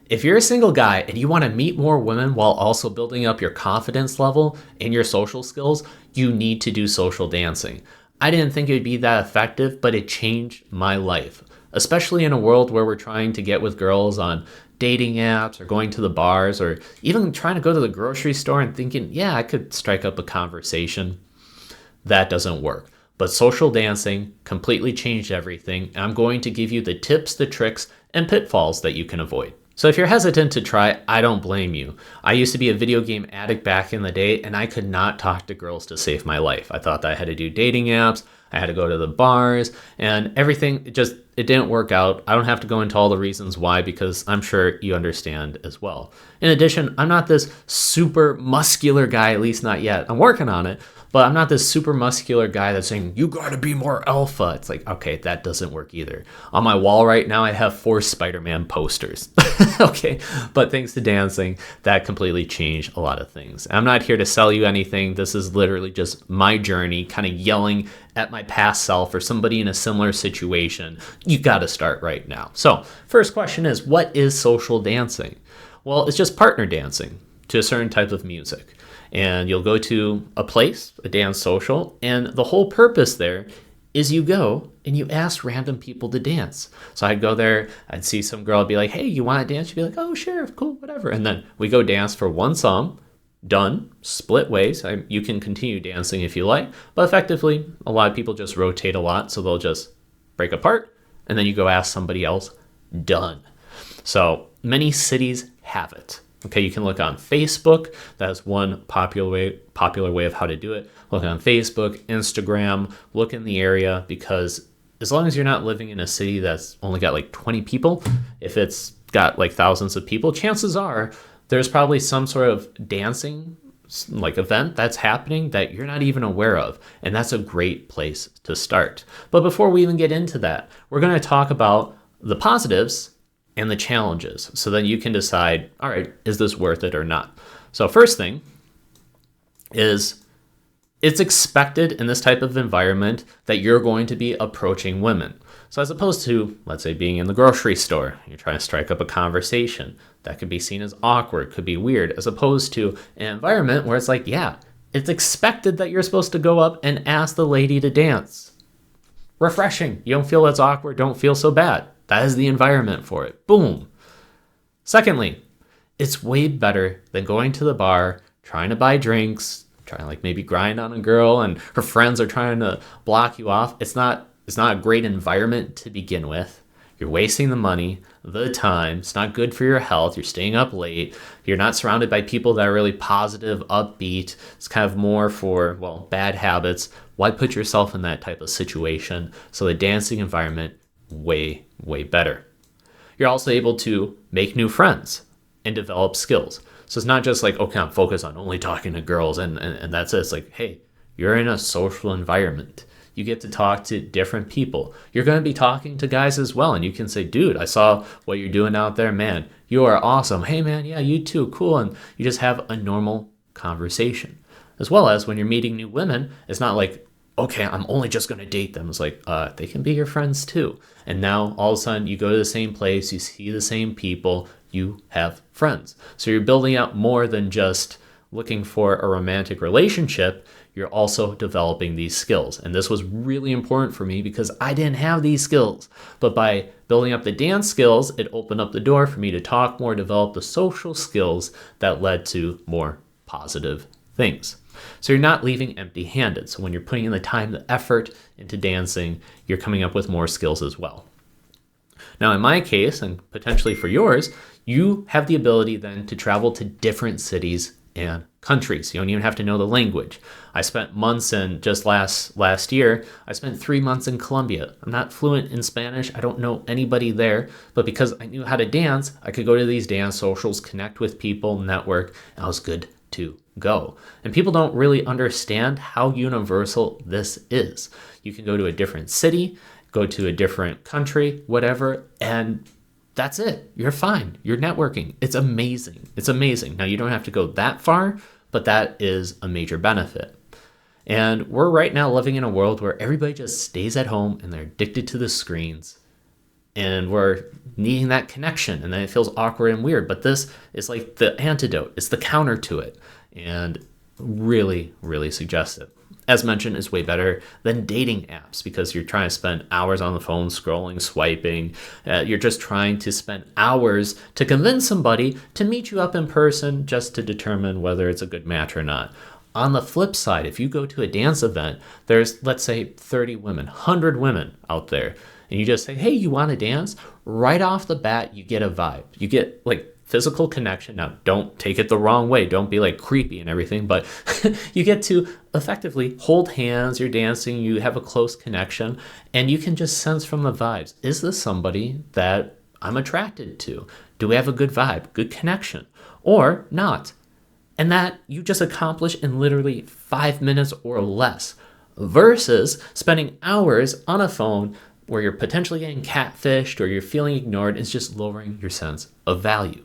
If you're a single guy and you want to meet more women while also building up your confidence level and your social skills, you need to do social dancing. I didn't think it would be that effective, but it changed my life, especially in a world where we're trying to get with girls on dating apps or going to the bars or even trying to go to the grocery store and thinking, yeah, I could strike up a conversation. That doesn't work. But social dancing completely changed everything. And I'm going to give you the tips, the tricks, and pitfalls that you can avoid. So if you're hesitant to try, I don't blame you. I used to be a video game addict back in the day, and I could not talk to girls to save my life. I thought that I had to do dating apps, I had to go to the bars, and everything, it didn't work out. I don't have to go into all the reasons why, because I'm sure you understand as well. In addition, I'm not this super muscular guy, at least not yet. I'm working on it. But I'm not this super muscular guy that's saying, you gotta be more alpha. It's like, okay, that doesn't work either. On my wall right now, I have 4 Spider-Man posters. Okay, but thanks to dancing, that completely changed a lot of things. I'm not here to sell you anything. This is literally just my journey, kind of yelling at my past self or somebody in a similar situation. You gotta start right now. So, first question is, what is social dancing? Well, it's just partner dancing to a certain type of music. And you'll go to a place, a dance social, and the whole purpose there is you go and you ask random people to dance. So I'd go there, I'd see some girl, I'd be like, hey, you want to dance? She'd be like, oh, sure, cool, whatever. And then we go dance for one song, done, split ways. You can continue dancing if you like, but effectively, a lot of people just rotate a lot, so they'll just break apart, and then you go ask somebody else, done. So many cities have it. Okay, you can look on Facebook. That's one popular way of how to do it. Look on Facebook, Instagram, look in the area, because as long as you're not living in a city that's only got like 20 people, if it's got like thousands of people, chances are there's probably some sort of dancing like event that's happening that you're not even aware of. And that's a great place to start. But before we even get into that, we're going to talk about the positives and the challenges, so then you can decide, all right, is this worth it or not? So first thing is, it's expected in this type of environment that you're going to be approaching women. So as opposed to, let's say, being in the grocery store, you're trying to strike up a conversation, that could be seen as awkward, could be weird, as opposed to an environment where it's like, yeah, it's expected that you're supposed to go up and ask the lady to dance. Refreshing. You don't feel that's awkward, don't feel so bad. That is the environment for it. Boom. Secondly, it's way better than going to the bar, trying to buy drinks, trying to like maybe grind on a girl and her friends are trying to block you off. It's not a great environment to begin with. You're wasting the money, the time. It's not good for your health. You're staying up late. You're not surrounded by people that are really positive, upbeat. It's kind of more for, well, bad habits. Why put yourself in that type of situation? So the dancing environment, way better. You're also able to make new friends and develop skills. So it's not just like, okay, I'm focused on only talking to girls and that's it. It's like, hey, you're in a social environment. You get to talk to different people. You're going to be talking to guys as well. And you can say, dude, I saw what you're doing out there. Man, you are awesome. Hey, man, yeah, you too. Cool. And you just have a normal conversation. As well as when you're meeting new women, it's not like, okay, I'm only just going to date them. It's like, they can be your friends too. And now all of a sudden you go to the same place, you see the same people, you have friends. So you're building out more than just looking for a romantic relationship. You're also developing these skills. And this was really important for me because I didn't have these skills. But by building up the dance skills, it opened up the door for me to talk more, develop the social skills that led to more positive things. So you're not leaving empty-handed. So when you're putting in the time, the effort into dancing, you're coming up with more skills as well. Now, in my case, and potentially for yours, you have the ability then to travel to different cities and countries. You don't even have to know the language. I spent months in, just last year, I spent 3 months in Colombia. I'm not fluent in Spanish. I don't know anybody there, but because I knew how to dance, I could go to these dance socials, connect with people, network, and I was good to go. And people don't really understand how universal this is. You can go to a different city, go to a different country, whatever, and that's it. You're fine. You're networking. It's amazing. It's amazing. Now, you don't have to go that far, but that is a major benefit. And we're right now living in a world where everybody just stays at home and they're addicted to the screens. and we're needing that connection, and then it feels awkward and weird. But this is like the antidote, it's the counter to it, and really, really suggest it. As mentioned, is way better than dating apps because you're trying to spend hours on the phone scrolling, swiping. You're just trying to spend hours to convince somebody to meet you up in person just to determine whether it's a good match or not. On the flip side, if you go to a dance event, there's, let's say, 30 women, 100 women out there, and you just say, hey, you want to dance? Right off the bat, you get a vibe. You get like physical connection. Now, don't take it the wrong way. Don't be like creepy and everything, but you get to effectively hold hands, you're dancing, you have a close connection, and you can just sense from the vibes, is this somebody that I'm attracted to? Do we have a good vibe, good connection, or not? And that you just accomplish in literally 5 minutes or less versus spending hours on a phone where you're potentially getting catfished or you're feeling ignored. It's just lowering your sense of value.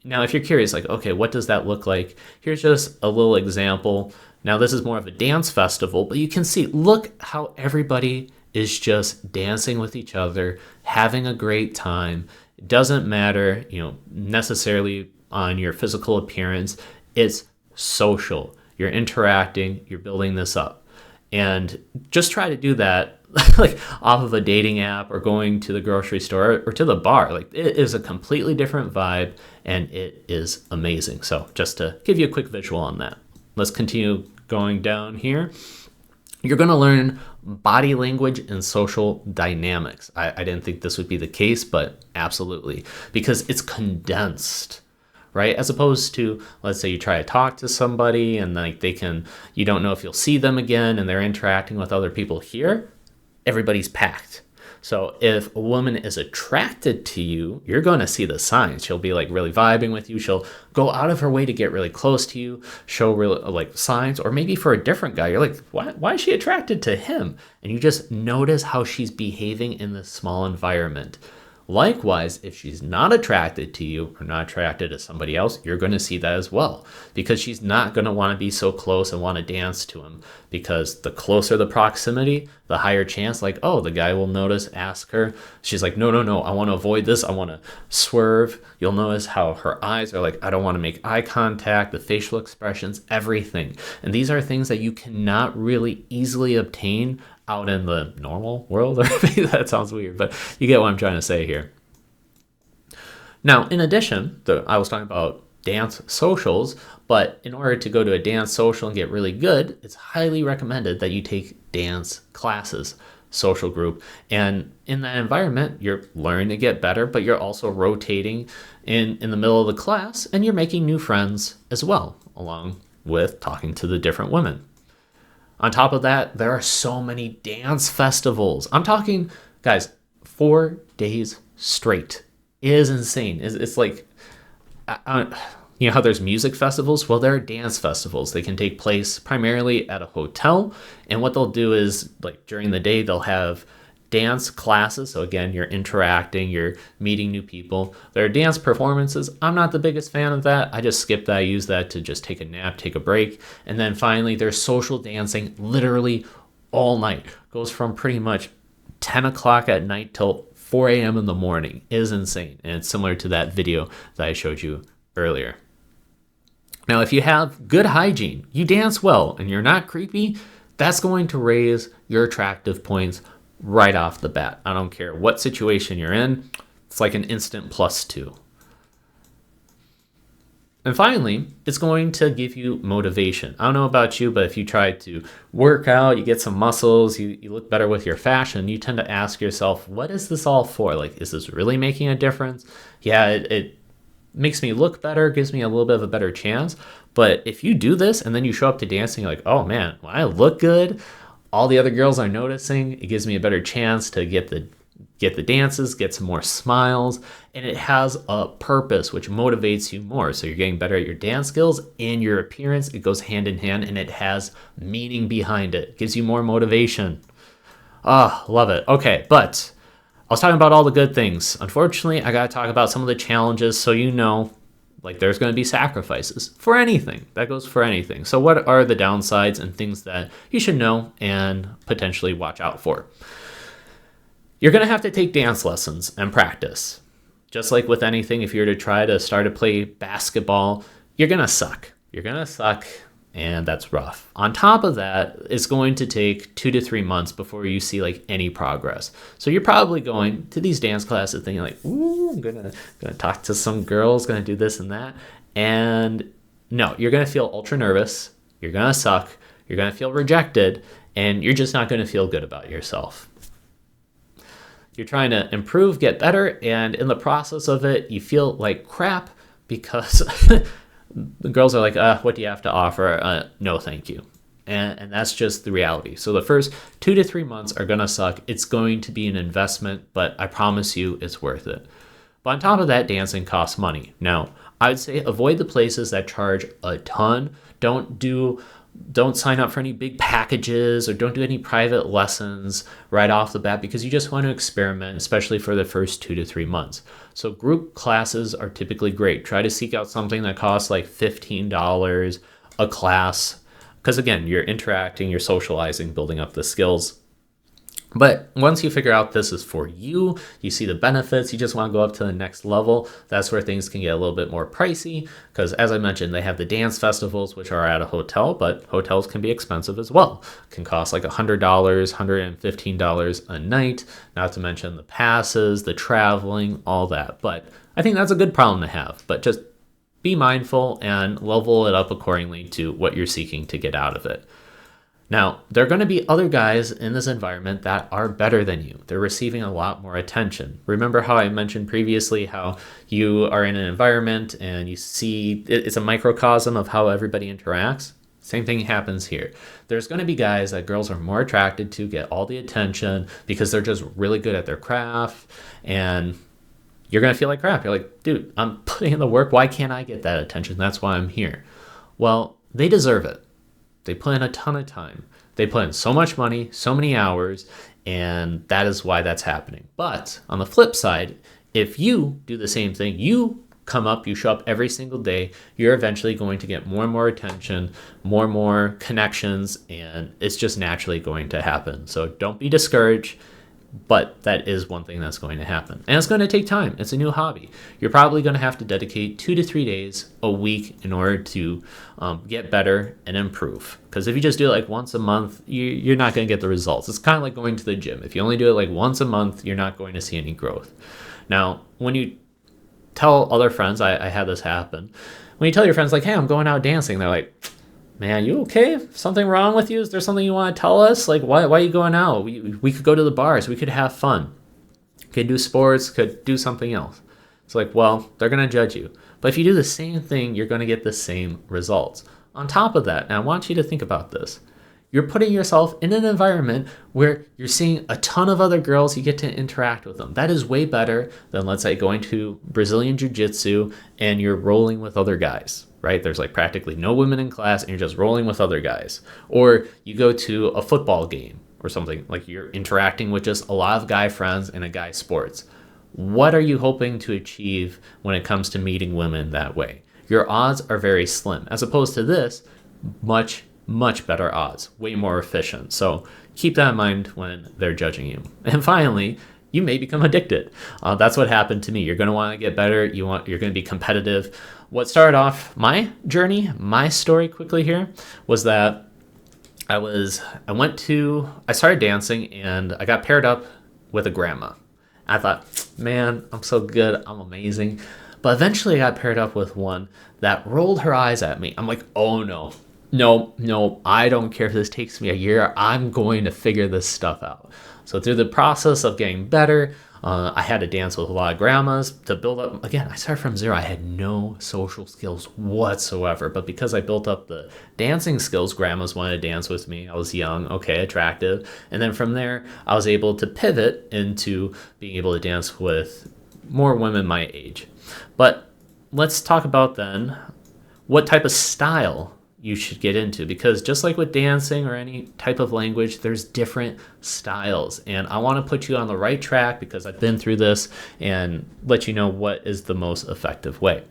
Now, if you're curious, like, okay, what does that look like? Here's just a little example. Now, this is more of a dance festival, but you can see, look how everybody is just dancing with each other, having a great time. It doesn't matter, necessarily on your physical appearance. It's social. You're interacting, you're building this up. And just try to do that like off of a dating app or going to the grocery store or to the bar. Like, it is a completely different vibe and it is amazing. So just to give you a quick visual on that, let's continue going down here. You're going to learn body language and social dynamics. I didn't think this would be the case, but absolutely, because it's condensed, right? As opposed to, let's say you try to talk to somebody and like you don't know if you'll see them again and they're interacting with other people. Here, everybody's packed. So if a woman is attracted to you, you're going to see the signs. She'll be like really vibing with you. She'll go out of her way to get really close to you, show real like signs. Or maybe for a different guy, you're like, why is she attracted to him? And you just notice how she's behaving in this small environment. Likewise, if she's not attracted to you or not attracted to somebody else, you're going to see that as well, because she's not going to want to be so close and want to dance to him, because the closer the proximity, the higher chance, like, oh, the guy will notice, ask her. She's like, no, I want to avoid this. I want to swerve. You'll notice how her eyes are like, I don't want to make eye contact, the facial expressions, everything. And these are things that you cannot really easily obtain out in the normal world. That sounds weird, but you get what I'm trying to say here. Now, in addition, I was talking about dance socials, but in order to go to a dance social and get really good, it's highly recommended that you take dance classes, social group. And in that environment, you're learning to get better, but you're also rotating in the middle of the class, and you're making new friends as well, along with talking to the different women. On top of that, there are so many dance festivals. I'm talking, guys, 4 days straight. It is insane. It's like, you know how there's music festivals? Well, there are dance festivals. They can take place primarily at a hotel. And what they'll do is, like, during the day, they'll have dance classes. So again, you're interacting, you're meeting new people. There are dance performances. I'm not the biggest fan of that. I just skip that. I use that to just take a nap, take a break. And then finally, there's social dancing literally all night. Goes from pretty much 10 o'clock at night till 4 a.m. in the morning. It is insane. And it's similar to that video that I showed you earlier. Now, if you have good hygiene, you dance well, and you're not creepy, that's going to raise your attractive points right off the bat. I don't care what situation you're in. It's like an instant +2. And finally, it's going to give you motivation. I don't know about you, but if you try to work out, you get some muscles, you look better with your fashion, you tend to ask yourself, what is this all for? Like, is this really making a difference? Yeah, it makes me look better, gives me a little bit of a better chance. But if you do this and then you show up to dancing, you're like, oh man, well, I look good. All the other girls are noticing. It gives me a better chance to get the dances, get some more smiles, and it has a purpose which motivates you more. So you're getting better at your dance skills and your appearance. It goes hand in hand, and it has meaning behind it. It gives you more motivation. Love it. Okay, but I was talking about all the good things. Unfortunately, I got to talk about some of the challenges, so you know, like, there's going to be sacrifices for anything. That goes for anything. So what are the downsides and things that you should know and potentially watch out for? You're going to have to take dance lessons and practice. Just like with anything, if you're to try to start to play basketball, you're going to suck. You're going to suck, and that's rough. On top of that, it's going to take 2 to 3 months before you see like any progress. So you're probably going to these dance classes thinking like, ooh, I'm gonna talk to some girls, gonna do this and that. And no, you're gonna feel ultra nervous, you're gonna suck, you're gonna feel rejected, and you're just not gonna feel good about yourself. You're trying to improve, get better, and in the process of it, you feel like crap because the girls are like, what do you have to offer? No, thank you. And that's just the reality. So the first 2 to 3 months are going to suck. It's going to be an investment, but I promise you it's worth it. But on top of that, dancing costs money. Now, I would say avoid the places that charge a ton. Don't sign up for any big packages or don't do any private lessons right off the bat because you just want to experiment, especially for the first 2 to 3 months. So group classes are typically great. Try to seek out something that costs like $15 a class because again, you're interacting, you're socializing, building up the skills. But once you figure out this is for you, you see the benefits, you just want to go up to the next level, that's where things can get a little bit more pricey because as I mentioned, they have the dance festivals, which are at a hotel, but hotels can be expensive as well. It can cost like $100, $115 a night, not to mention the passes, the traveling, all that. But I think that's a good problem to have, but just be mindful and level it up accordingly to what you're seeking to get out of it. Now, there are going to be other guys in this environment that are better than you. They're receiving a lot more attention. Remember how I mentioned previously how you are in an environment and you see it's a microcosm of how everybody interacts? Same thing happens here. There's going to be guys that girls are more attracted to, get all the attention because they're just really good at their craft, and you're going to feel like crap. You're like, dude, I'm putting in the work. Why can't I get that attention? That's why I'm here. Well, they deserve it. They put in a ton of time. They put in so much money, so many hours, and that is why that's happening. But on the flip side, if you do the same thing, you come up, you show up every single day, you're eventually going to get more and more attention, more and more connections, and it's just naturally going to happen. So don't be discouraged. But that is one thing that's going to happen. And it's going to take time. It's a new hobby. You're probably going to have to dedicate 2 to 3 days a week in order to get better and improve. Because if you just do it like once a month, you're not going to get the results. It's kind of like going to the gym. If you only do it like once a month, you're not going to see any growth. Now, when you tell other friends, I had this happen. When you tell your friends like, hey, I'm going out dancing, they're like, man, you okay? Something wrong with you? Is there something you want to tell us? Like, why are you going out? We could go to the bars. We could have fun. Could do sports. Could do something else. It's like, well, they're going to judge you. But if you do the same thing, you're going to get the same results. On top of that, and I want you to think about this, you're putting yourself in an environment where you're seeing a ton of other girls, you get to interact with them. That is way better than, let's say, going to Brazilian Jiu-Jitsu and you're rolling with other guys, right? There's like practically no women in class and you're just rolling with other guys. Or you go to a football game or something, like you're interacting with just a lot of guy friends in a guy sports. What are you hoping to achieve when it comes to meeting women that way? Your odds are very slim. As opposed to this, much better odds, way more efficient. So keep that in mind when they're judging you. And finally, you may become addicted. That's what happened to me. You're going to want to get better. You're going to be competitive. What started off my journey, my story quickly here, was that I started dancing and I got paired up with a grandma. I thought, man, I'm so good. I'm amazing. But eventually I got paired up with one that rolled her eyes at me. I'm like, oh no. No, I don't care if this takes me a year. I'm going to figure this stuff out. So through the process of getting better, I had to dance with a lot of grandmas to build up. Again, I started from zero. I had no social skills whatsoever. But because I built up the dancing skills, grandmas wanted to dance with me. I was young, okay, attractive. And then from there, I was able to pivot into being able to dance with more women my age. But let's talk about then what type of style you should get into, because just like with dancing or any type of language, there's different styles, and I want to put you on the right track because I've been through this and let you know what is the most effective way.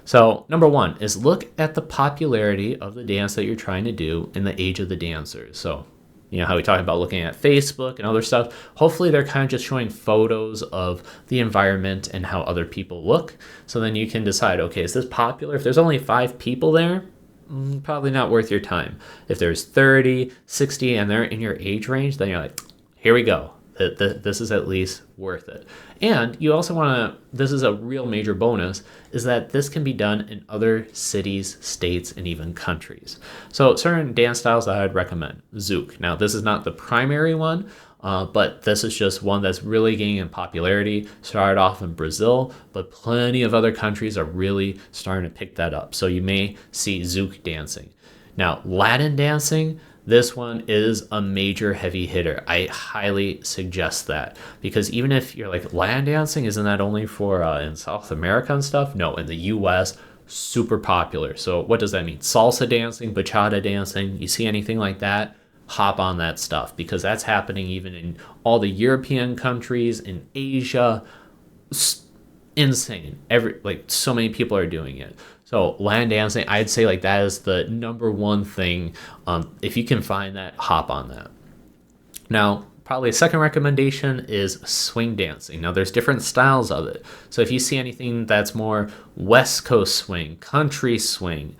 So number one is look at the popularity of the dance that you're trying to do and the age of the dancers. So You know how we talk about looking at Facebook and other stuff? Hopefully they're kind of just showing photos of the environment and how other people look. So then you can decide, okay, is this popular? If there's only 5 people there, probably not worth your time. If there's 30, 60, and they're in your age range, then you're like, here we go. This is at least worth it. And you also want to, this is a real major bonus, is that this can be done in other cities, states, and even countries. So certain dance styles that I'd recommend. Zouk. Now, this is not the primary one, but this is just one that's really gaining in popularity. Started off in Brazil, but plenty of other countries are really starting to pick that up. So you may see Zouk dancing. Now, Latin dancing, this one is a major heavy hitter. I highly suggest that, because even if you're like, Latin dancing, isn't that only for in South America and stuff? No, in the US, super popular. So what does that mean? Salsa dancing, bachata dancing, you see anything like that, hop on that stuff, because that's happening even in all the European countries, in Asia. Insane. So many people are doing it. So Latin dancing, I'd say like that is the number one thing. If you can find that, hop on that. Now, probably a second recommendation is swing dancing. Now, there's different styles of it. So if you see anything that's more West Coast swing, country swing,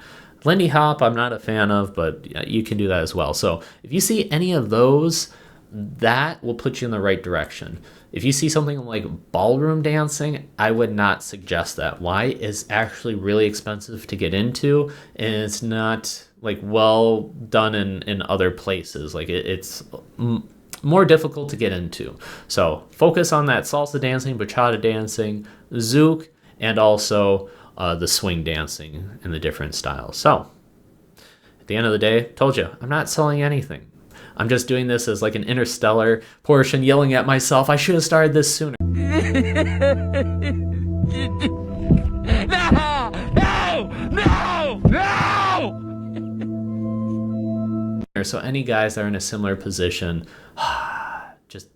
Lindy Hop, I'm not a fan of, but you can do that as well. So if you see any of those, that will put you in the right direction. If you see something like ballroom dancing, I would not suggest that. Why? It's actually really expensive to get into, and it's not like well done in other places. Like it's more difficult to get into. So focus on that salsa dancing, bachata dancing, zouk, and also the swing dancing in the different styles. So at the end of the day, told you, I'm not selling anything. I'm just doing this as like an interstellar portion, yelling at myself, I should have started this sooner. No! So any guys that are in a similar position,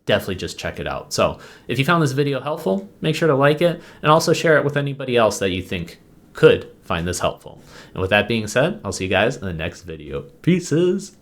definitely just check it out. So if you found this video helpful, make sure to like it and also share it with anybody else that you think could find this helpful. And with that being said, I'll see you guys in the next video. Peaces.